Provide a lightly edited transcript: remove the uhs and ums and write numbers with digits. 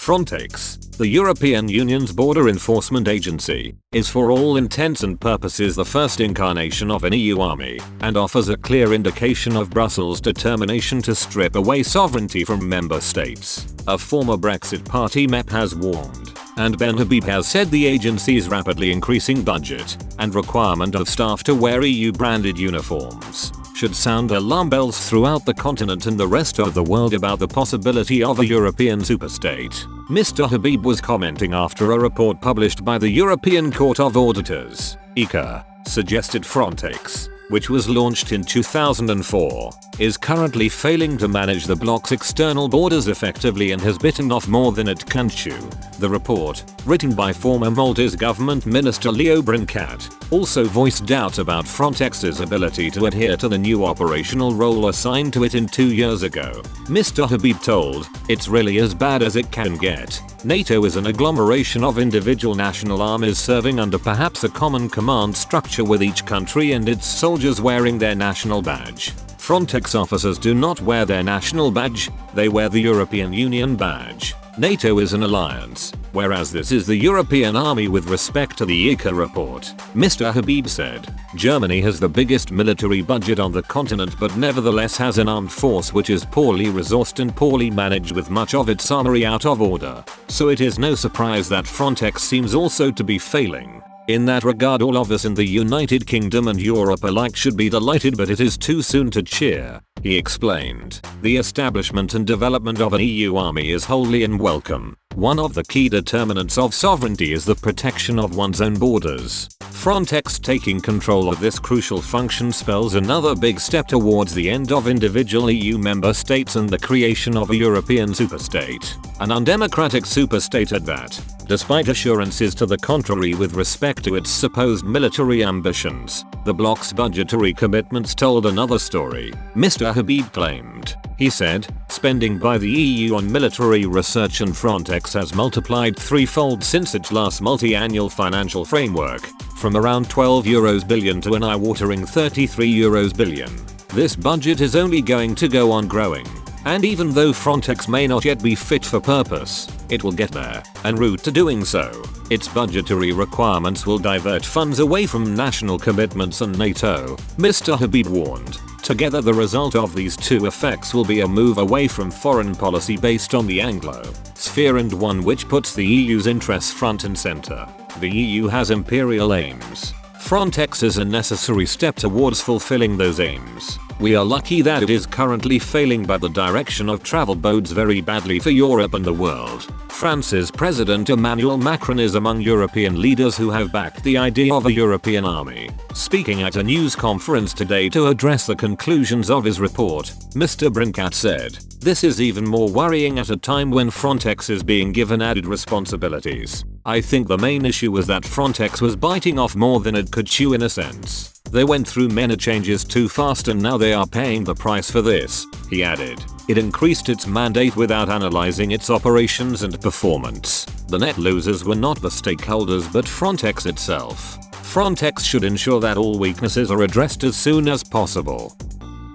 Frontex, the European Union's border enforcement agency, is for all intents and purposes the first incarnation of an EU army, and offers a clear indication of Brussels' determination to strip away sovereignty from member states. A former Brexit party MEP has warned, and Ben Habib has said the agency's rapidly increasing budget and requirement of staff to wear EU-branded uniforms should sound alarm bells throughout the continent and the rest of the world about the possibility of a European superstate. Mr. Habib was commenting after a report published by the European Court of Auditors, ECA, suggested Frontex, which was launched in 2004, is currently failing to manage the Bloc's external borders effectively and has bitten off more than it can chew. The report, written by former Maltese government minister Leo Brincat, also voiced doubt about Frontex's ability to adhere to the new operational role assigned to it 2 years ago. Mr. Habib told, "It's really as bad as it can get. NATO is an agglomeration of individual national armies serving under perhaps a common command structure with each country and its soldiers wearing their national badge. Frontex officers do not wear their national badge, they wear the European Union badge. NATO is an alliance, whereas this is the European army with respect to the ECA report," Mr. Habib said. Germany has the biggest military budget on the continent but nevertheless has an armed force which is poorly resourced and poorly managed with much of its armory out of order. So it is no surprise that Frontex seems also to be failing. In that regard, all of us in the United Kingdom and Europe alike should be delighted, but it is too soon to cheer, he explained. The establishment and development of an EU army is wholly unwelcome. One of the key determinants of sovereignty is the protection of one's own borders. Frontex taking control of this crucial function spells another big step towards the end of individual EU member states and the creation of a European superstate. An undemocratic superstate at that, despite assurances to the contrary with respect to its supposed military ambitions. The Bloc's budgetary commitments told another story, Mr. Habib claimed. He said, spending by the EU on military research and Frontex has multiplied threefold since its last multi-annual financial framework, from around €12 billion to an eye-watering €33 billion. This budget is only going to go on growing. And even though Frontex may not yet be fit for purpose, it will get there, en route to doing so. Its budgetary requirements will divert funds away from national commitments and NATO, Mr. Habib warned. Together the result of these two effects will be a move away from foreign policy based on the Anglo sphere and one which puts the EU's interests front and center. The EU has imperial aims. Frontex is a necessary step towards fulfilling those aims. We are lucky that it is currently failing, but the direction of travel bodes very badly for Europe and the world. France's President Emmanuel Macron is among European leaders who have backed the idea of a European army. Speaking at a news conference today to address the conclusions of his report, Mr. Brincat said, "This is even more worrying at a time when Frontex is being given added responsibilities. I think the main issue was that Frontex was biting off more than it could chew in a sense. They went through many changes too fast and now they are paying the price for this," he added. It increased its mandate without analyzing its operations and performance. The net losers were not the stakeholders but Frontex itself. Frontex should ensure that all weaknesses are addressed as soon as possible.